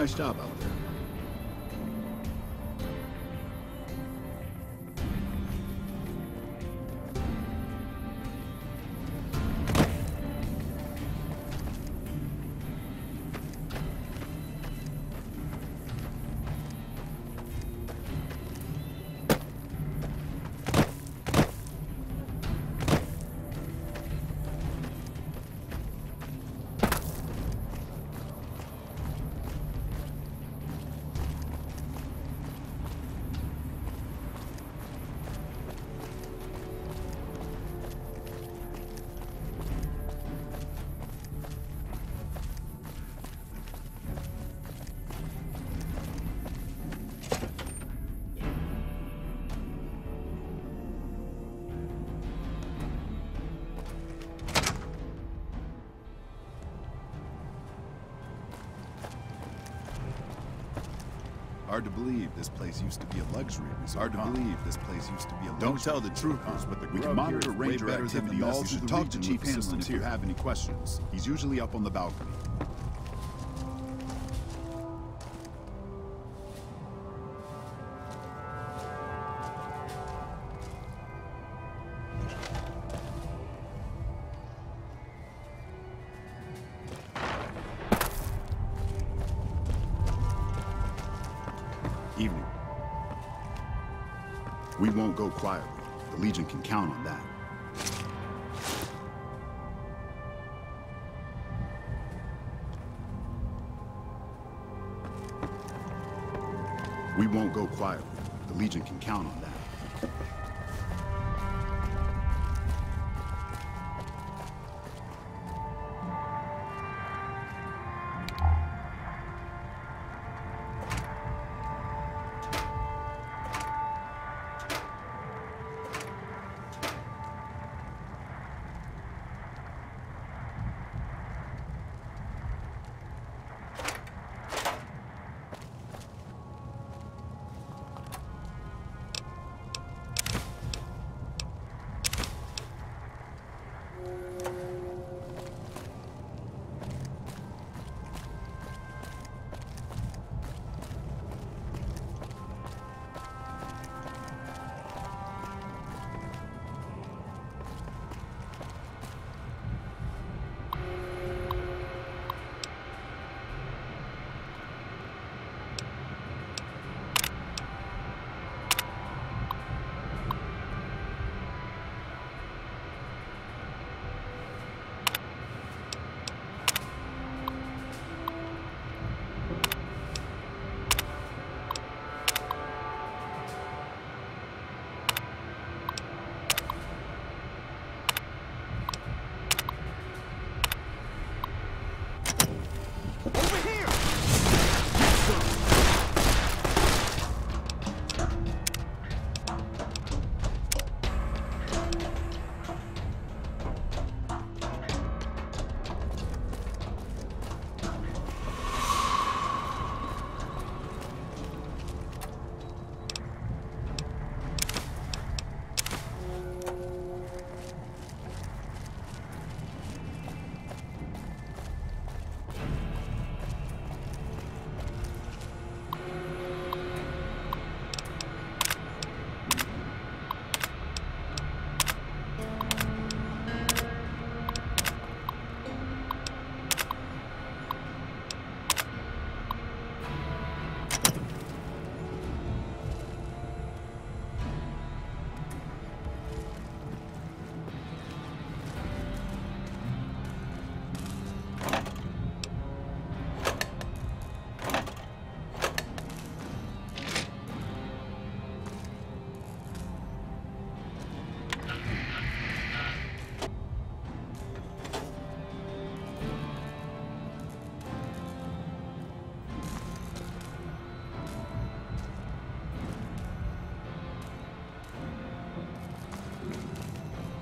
Nice job out there. Hard to believe this place used to be a luxury resort. Hard to believe this place used to be a luxury. Don't tell the troopers, but we can monitor ranger activity all through the talk to Chief Hanlon if you have any questions. He's usually up on the balcony. Evening. We won't go quietly. The Legion can count on that. We won't go quietly. The Legion can count on that.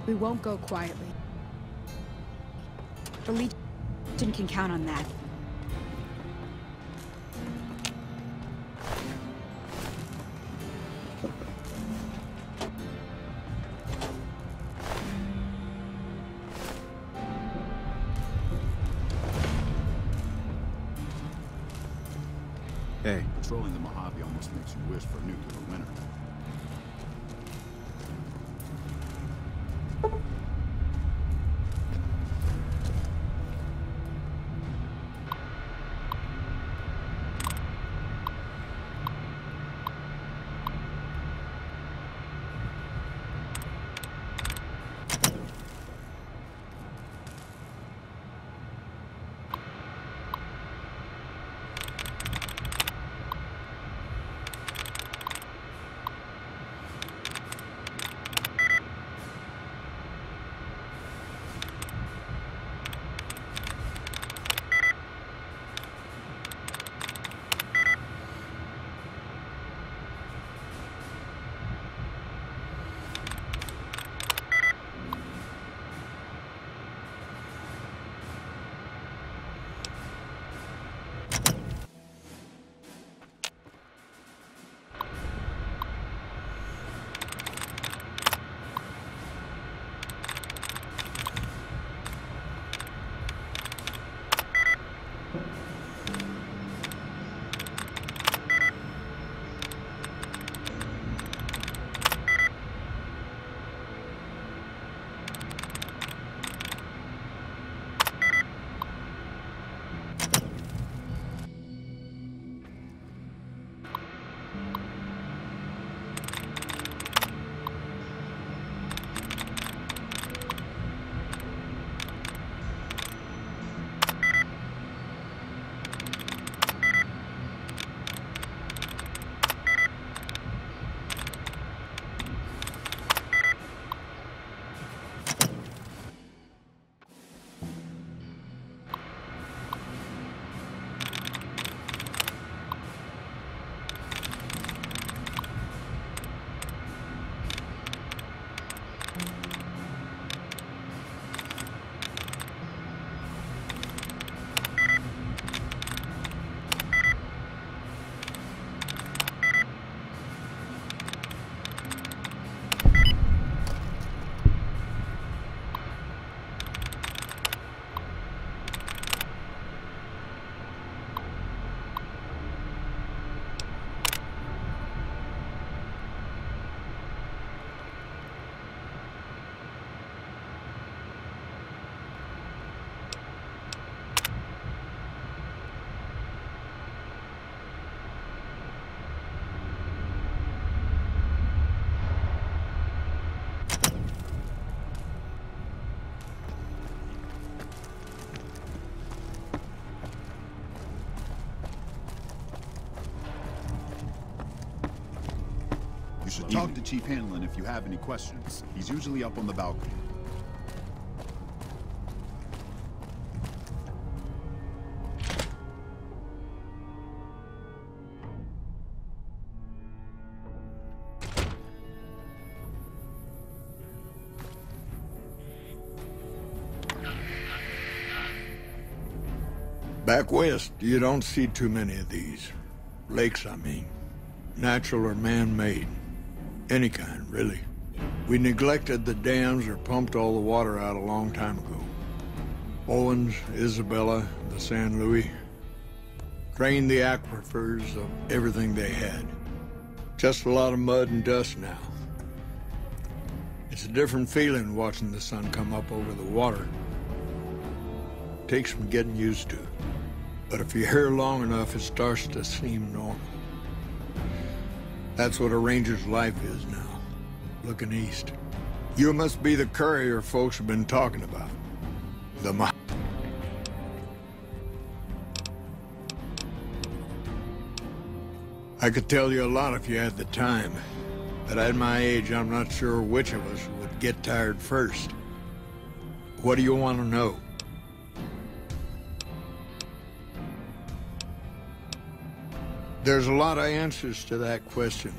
We won't go quietly. The Legion can count on that. okay. Patrolling the Mojave almost makes you wish for a nuclear winter. You should talk to Chief Hanlon if you have any questions. He's usually up on the balcony. Back west, you don't see too many of these. Lakes, I mean. Natural or man-made. Any kind, really. We neglected the dams or pumped all the water out a long time ago. Owens, Isabella, the San Luis. Drained the aquifers of everything they had. Just a lot of mud and dust now. It's a different feeling watching the sun come up over the water. Takes some getting used to. But if you're here long enough, it starts to seem normal. That's what a ranger's life is now, looking east. You must be the courier folks have been talking about. The I could tell you a lot if you had the time, but at my age, I'm not sure which of us would get tired first. What do you want to know? There's a lot of answers to that question,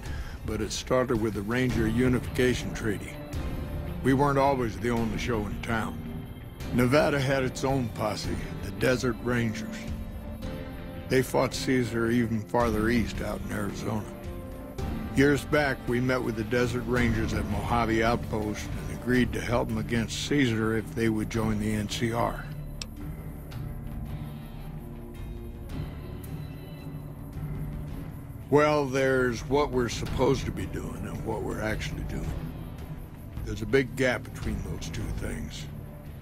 but it started with the Ranger Unification Treaty. We weren't always the only show in town. Nevada had its own posse, the Desert Rangers. They fought Caesar even farther east out in Arizona. Years back, we met with the Desert Rangers at Mojave Outpost and agreed to help them against Caesar if they would join the NCR. Well, there's what we're supposed to be doing and what we're actually doing. There's a big gap between those two things.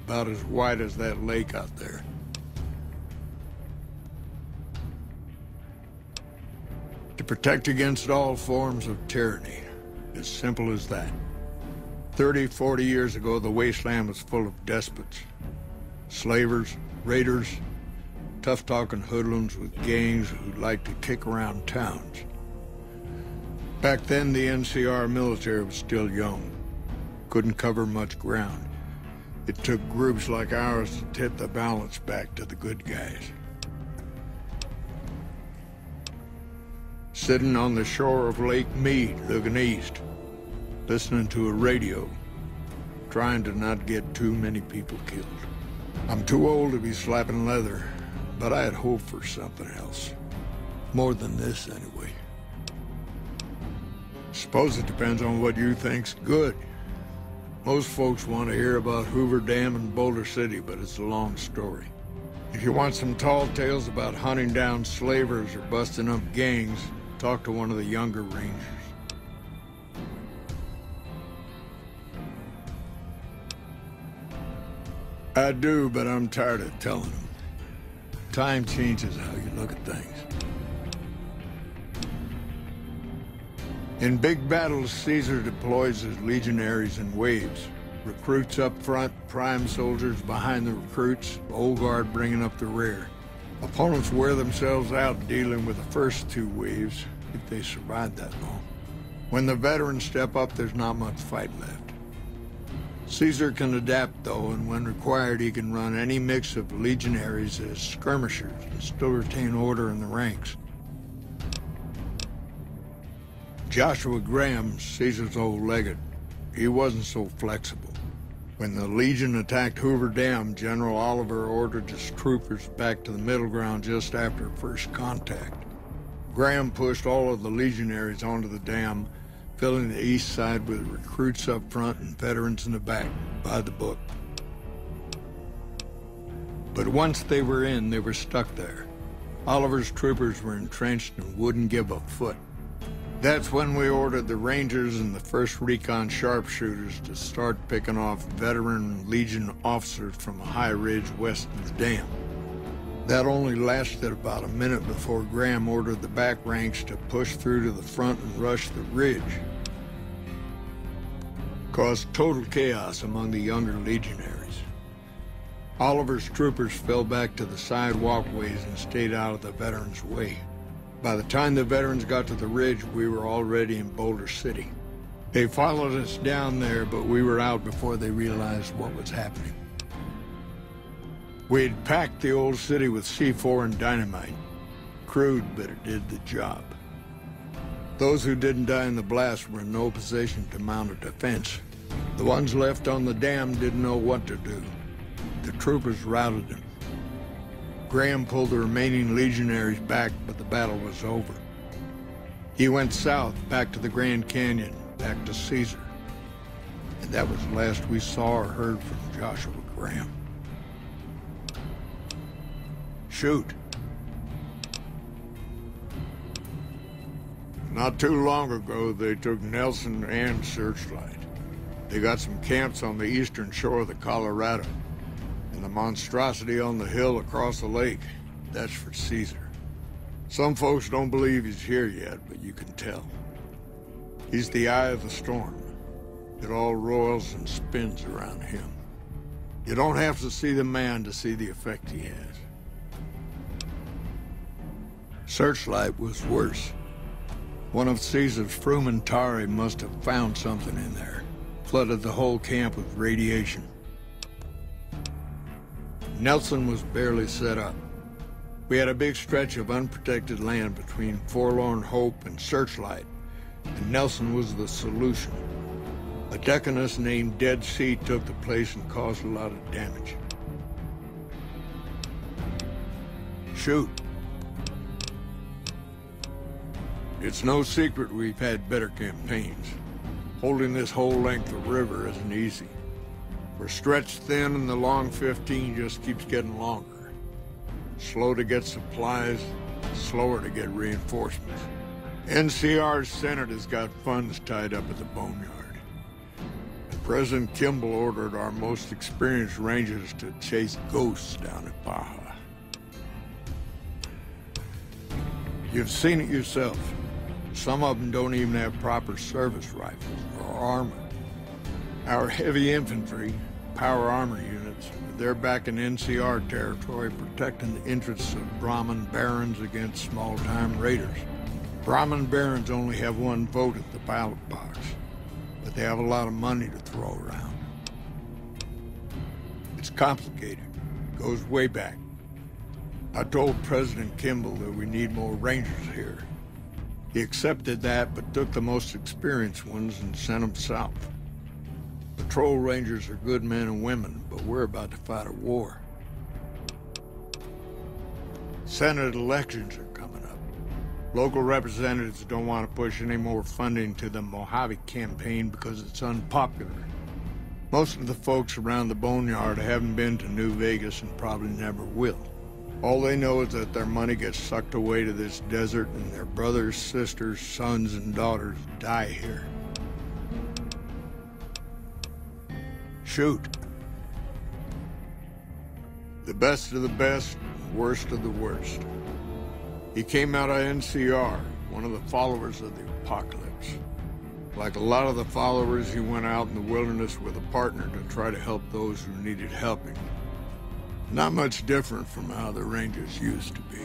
About as wide as that lake out there. To protect against all forms of tyranny. As simple as that. 30, 40 years ago, the wasteland was full of despots. Slavers, raiders, tough-talking hoodlums with gangs who liked to kick around towns. Back then, the NCR military was still young. Couldn't cover much ground. It took groups like ours to tip the balance back to the good guys. Sitting on the shore of Lake Mead, looking east, listening to a radio, trying to not get too many people killed. I'm too old to be slapping leather, but I had hoped for something else. More than this, anyway. Suppose it depends on what you think's good. Most folks want to hear about Hoover Dam and Boulder City, but it's a long story. If you want some tall tales about hunting down slavers or busting up gangs, talk to one of the younger rangers. I do, but I'm tired of telling them. Time changes how you look at things. In big battles, Caesar deploys his legionaries in waves. Recruits up front, prime soldiers behind the recruits, old guard bringing up the rear. Opponents wear themselves out dealing with the first two waves, if they survive that long. When the veterans step up, there's not much fight left. Caesar can adapt, though, and when required, he can run any mix of legionaries as skirmishers and still retain order in the ranks. Joshua Graham, Caesar's old legate, he wasn't so flexible. When the Legion attacked Hoover Dam, General Oliver ordered his troopers back to the middle ground just after first contact. Graham pushed all of the legionaries onto the dam, filling the east side with recruits up front and veterans in the back, by the book. But once they were in, they were stuck there. Oliver's troopers were entrenched and wouldn't give a foot. That's when we ordered the Rangers and the 1st Recon sharpshooters to start picking off veteran Legion officers from a high ridge west of the dam. That only lasted about a minute before Graham ordered the back ranks to push through to the front and rush the ridge. Caused total chaos among the younger legionaries. Oliver's troopers fell back to the side walkways and stayed out of the veterans' way. By the time the veterans got to the ridge, we were already in Boulder City. They followed us down there, but we were out before they realized what was happening. We had packed the old city with C4 and dynamite. Crude, but it did the job. Those who didn't die in the blast were in no position to mount a defense. The ones left on the dam didn't know what to do. The troopers routed them. Graham pulled the remaining legionaries back, but the battle was over. He went south, back to the Grand Canyon, back to Caesar. And that was the last we saw or heard from Joshua Graham. Shoot. Not too long ago, they took Nelson and Searchlight. They got some camps on the eastern shore of the Colorado. And the monstrosity on the hill across the lake, that's for Caesar. Some folks don't believe he's here yet, but you can tell. He's the eye of the storm. It all roils and spins around him. You don't have to see the man to see the effect he has. Searchlight was worse. One of Caesar's Frumentari must have found something in there. Flooded the whole camp with radiation. Nelson was barely set up. We had a big stretch of unprotected land between Forlorn Hope and Searchlight, and Nelson was the solution. A deaconess named Dead Sea took the place and caused a lot of damage. Shoot. It's no secret we've had better campaigns. Holding this whole length of river isn't easy. We're stretched thin and the long 15 just keeps getting longer. Slow to get supplies, slower to get reinforcements. NCR's Senate has got funds tied up at the boneyard. President Kimball ordered our most experienced rangers to chase ghosts down at Baja. You've seen it yourself. Some of them don't even have proper service rifles or armor. Our heavy infantry, power armor units, they're back in NCR territory protecting the interests of Brahmin barons against small-time raiders. Brahmin barons only have one vote at the ballot box, but they have a lot of money to throw around. It's complicated. It goes way back. I told President Kimball that we need more rangers here. He accepted that, but took the most experienced ones and sent them south. Patrol rangers are good men and women, but we're about to fight a war. Senate elections are coming up. Local representatives don't want to push any more funding to the Mojave campaign because it's unpopular. Most of the folks around the boneyard haven't been to New Vegas and probably never will. All they know is that their money gets sucked away to this desert and their brothers, sisters, sons, and daughters die here. Shoot. The best of the best, worst of the worst. He came out of NCR, one of the followers of the apocalypse. Like a lot of the followers, he went out in the wilderness with a partner to try to help those who needed helping. Not much different from how the Rangers used to be,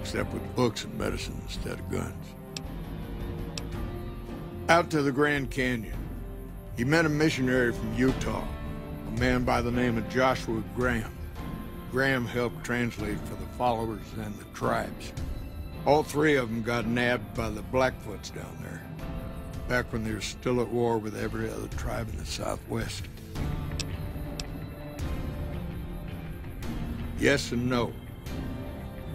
except with books and medicine instead of guns. Out to the Grand Canyon, he met a missionary from Utah, a man by the name of Joshua Graham. Graham helped translate for the followers and the tribes. All three of them got nabbed by the Blackfoots down there, back when they were still at war with every other tribe in the Southwest. Yes and no.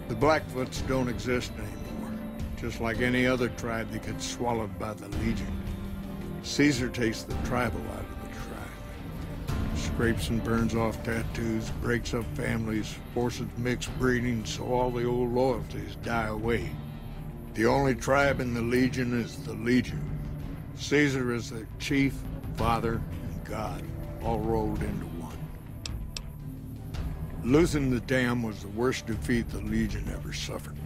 The Blackfoots don't exist anymore. Just like any other tribe, they get swallowed by the Legion. Caesar takes the tribal out of the tribe. Scrapes and burns off tattoos, breaks up families, forces mixed breeding so all the old loyalties die away. The only tribe in the Legion is the Legion. Caesar is their chief, father, and god, all rolled into one. Losing the dam was the worst defeat the Legion ever suffered.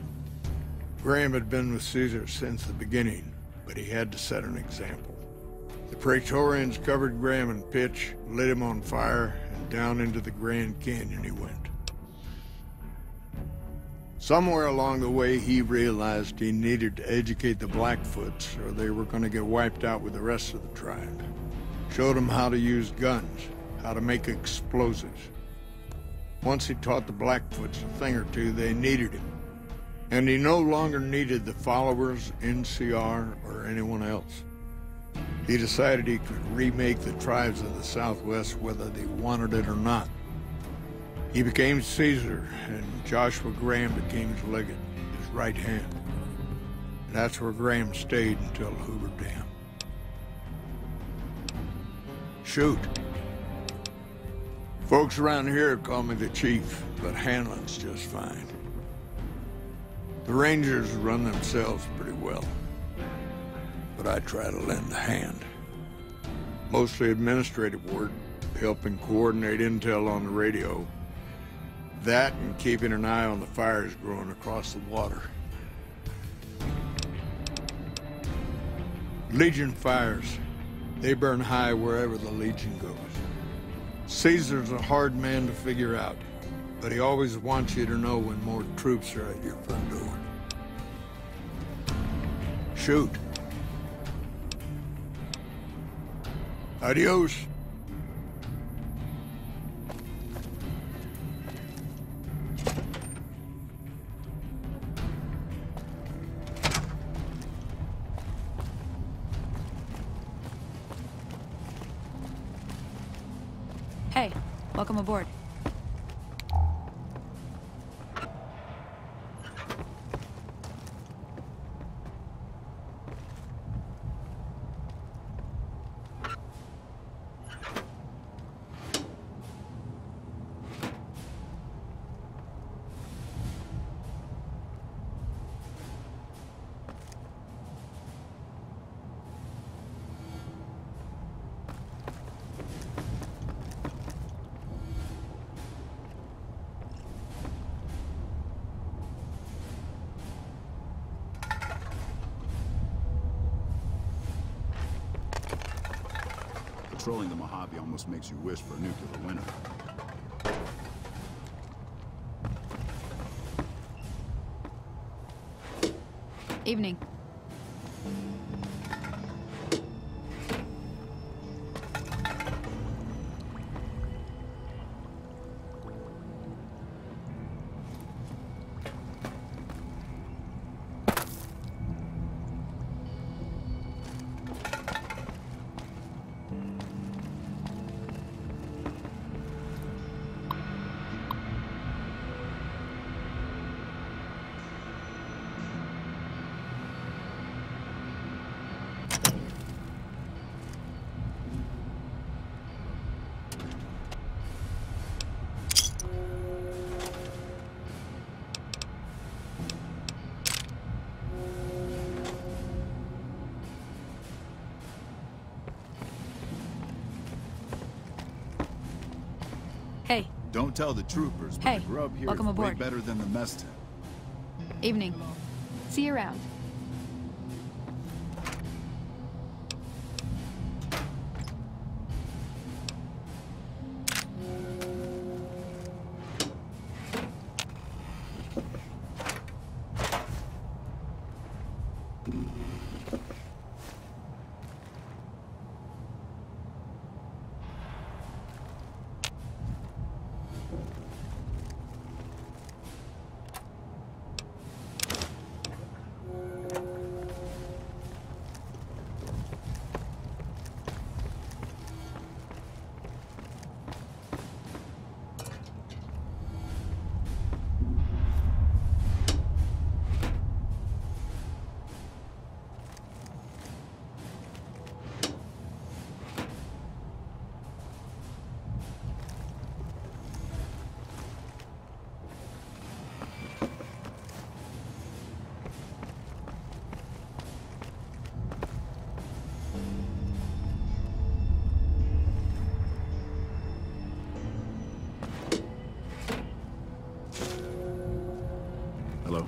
Graham had been with Caesar since the beginning, but he had to set an example. The Praetorians covered Graham in pitch, lit him on fire, and down into the Grand Canyon he went. Somewhere along the way, he realized he needed to educate the Blackfoots or they were going to get wiped out with the rest of the tribe. Showed them how to use guns, how to make explosives. Once he taught the Blackfoots a thing or two, they needed him. And he no longer needed the followers, NCR, or anyone else. He decided he could remake the tribes of the Southwest whether they wanted it or not. He became Caesar, and Joshua Graham became his legate, his right hand. And that's where Graham stayed until Hoover Dam. Shoot. Folks around here call me the chief, but handling's just fine. The Rangers run themselves pretty well, but I try to lend a hand. Mostly administrative work, helping coordinate intel on the radio. That and keeping an eye on the fires growing across the water. Legion fires, they burn high wherever the Legion goes. Caesar's a hard man to figure out, but he always wants you to know when more troops are at your front door. Shoot. Adios. Hey, welcome aboard. Controlling the Mojave almost makes you wish for a nuclear winter. Evening. Hey. Don't tell the troopers, but Hey, the grub here welcome is way aboard. better than the mess tent. Evening. See you around. Hello?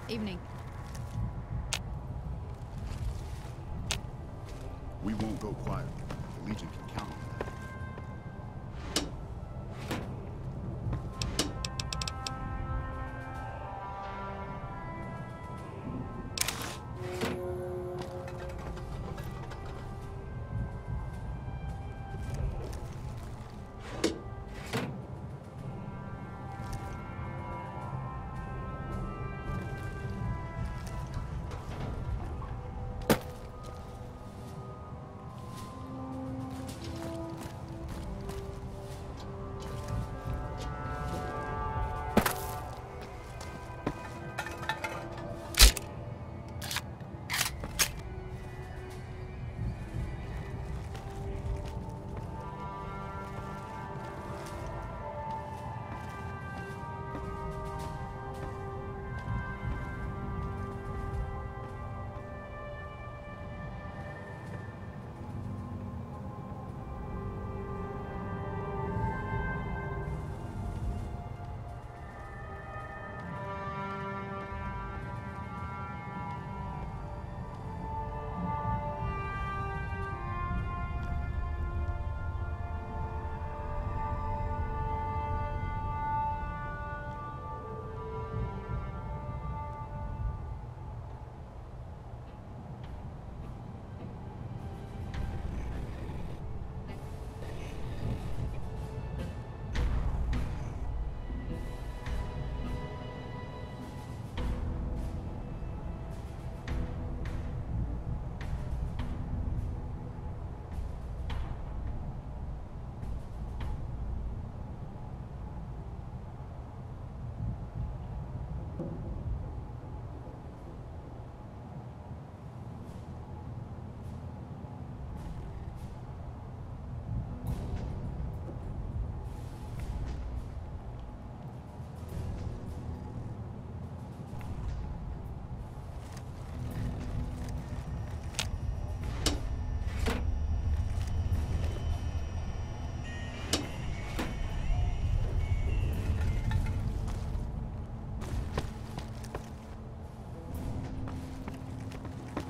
Evening. We won't go quiet. The Legion can count on that.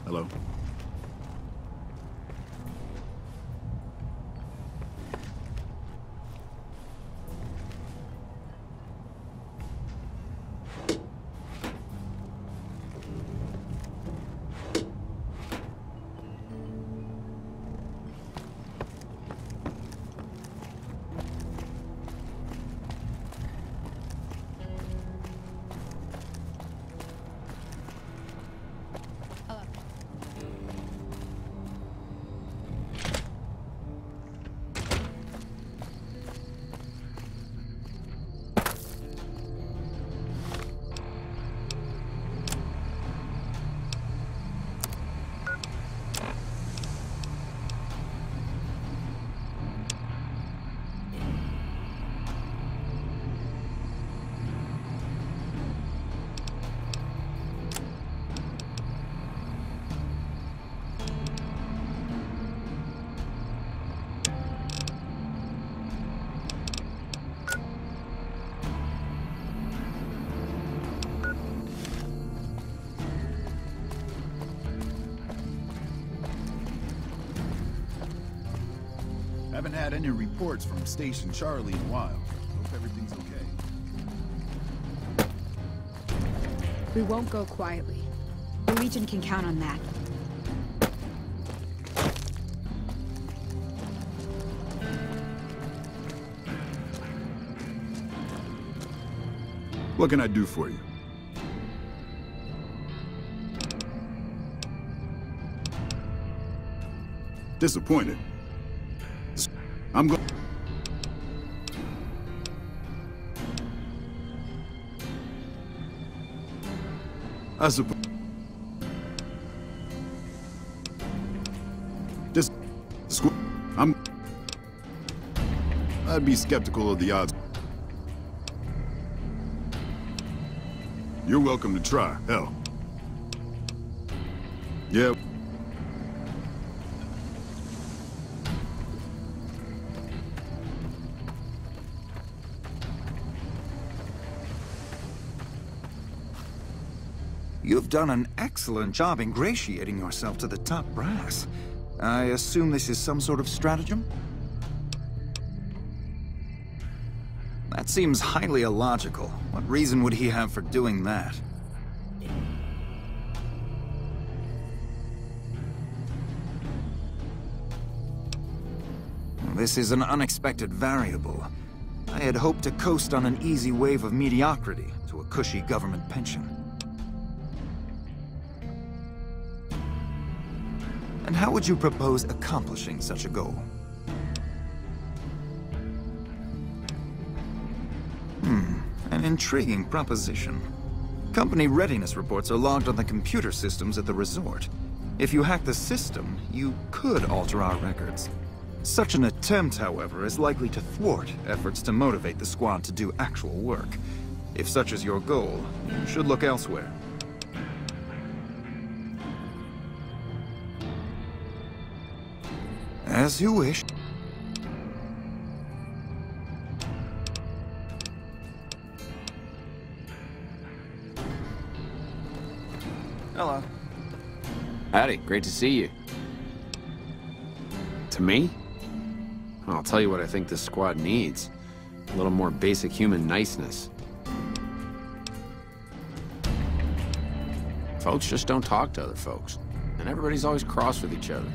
Hello? Haven't had any reports from Station Charlie in a while. Hope everything's okay. We won't go quietly. The Legion can count on that. What can I do for you? Disappointed. I'm going. I suppose. I'd be skeptical of the odds. You're welcome to try. Hell. Yeah. You've done an excellent job ingratiating yourself to the top brass. I assume this is some sort of stratagem? That seems highly illogical. What reason would he have for doing that? This is an unexpected variable. I had hoped to coast on an easy wave of mediocrity to a cushy government pension. And how would you propose accomplishing such a goal? An intriguing proposition. Company readiness reports are logged on the computer systems at the resort. If you hack the system, you could alter our records. Such an attempt, however, is likely to thwart efforts to motivate the squad to do actual work. If such is your goal, you should look elsewhere. As you wish. Hello. Howdy, great to see you. To me? I'll tell you what I think this squad needs. A little more basic human niceness. Folks just don't talk to other folks, and everybody's always cross with each other.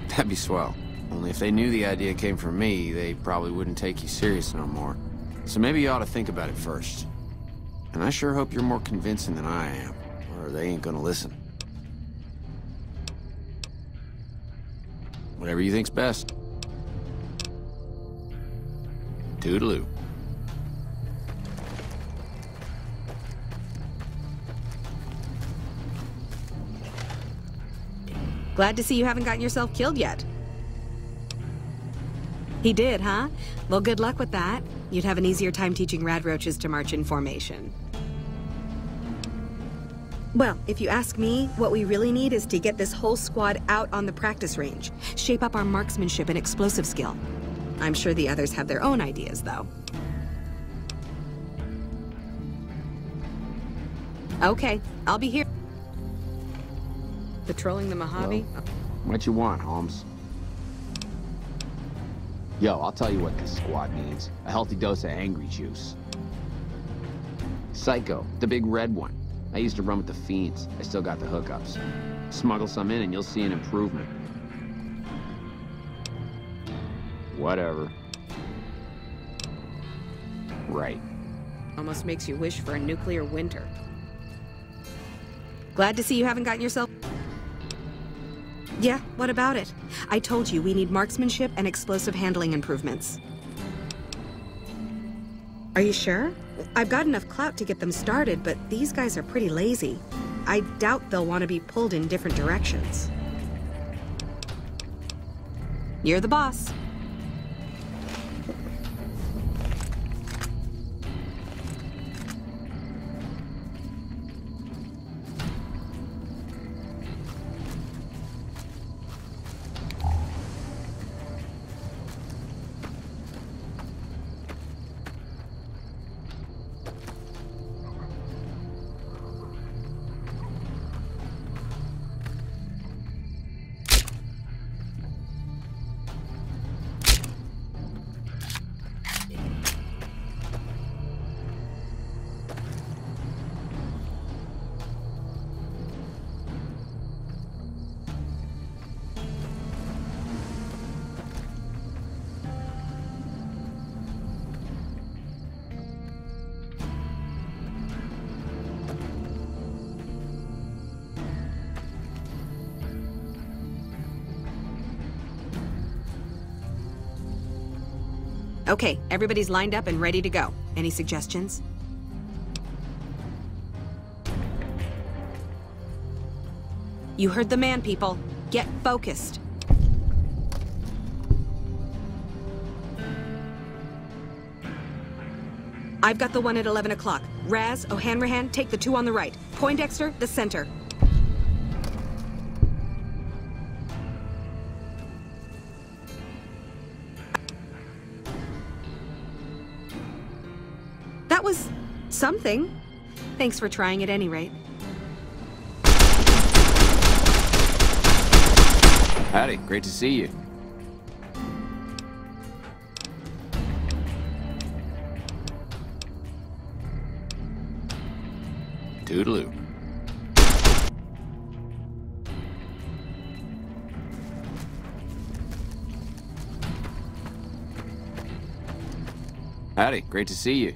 That'd be swell. Only if they knew the idea came from me, they probably wouldn't take you serious no more. So maybe you ought to think about it first. And I sure hope you're more convincing than I am, or they ain't gonna listen. Whatever you think's best. Toodaloo. Glad to see you haven't gotten yourself killed yet. He did, huh? Well, good luck with that. You'd have an easier time teaching radroaches to march in formation. Well, if you ask me, what we really need is to get this whole squad out on the practice range. Shape up our marksmanship and explosive skill. I'm sure the others have their own ideas, though. Okay, I'll be here. Patrolling the Mojave? Well, what you want, Holmes? Yo, I'll tell you what this squad needs. A healthy dose of angry juice. Psycho, the big red one. I used to run with the fiends. I still got the hookups. Smuggle some in and you'll see an improvement. Whatever. Right. Almost makes you wish for a nuclear winter. Glad to see you haven't gotten yourself... Yeah, what about it? I told you we need marksmanship and explosive handling improvements. Are you sure? I've got enough clout to get them started, but these guys are pretty lazy. I doubt they'll want to be pulled in different directions. You're the boss. Okay, everybody's lined up and ready to go. Any suggestions? You heard the man, people. Get focused. I've got the one at 11 o'clock. Raz, O'Hanrahan, take the two on the right. Poindexter, the center. That was something. Thanks for trying at any rate. Howdy, great to see you. Toodaloo. Howdy, great to see you.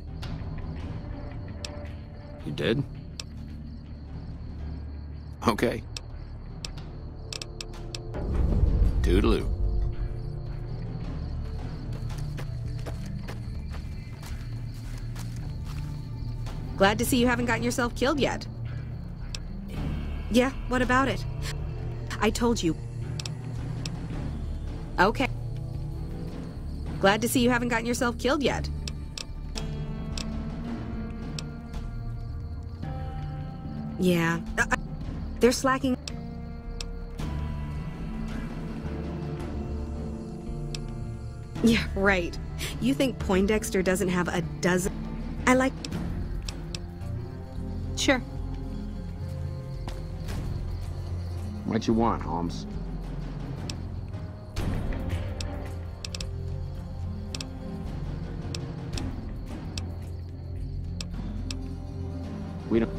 You did? Okay. Toodaloo. Glad to see you haven't gotten yourself killed yet. Yeah, what about it? I told you. Okay. Glad to see you haven't gotten yourself killed yet. Yeah, they're slacking. Yeah, right. You think Poindexter doesn't have a dozen? I like... Sure. What you want, Holmes? We don't...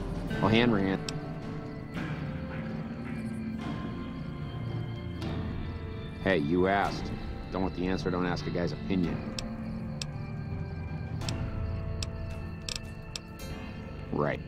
O'Hanrahan. Hey, you asked. Don't want the answer, don't ask a guy's opinion. Right.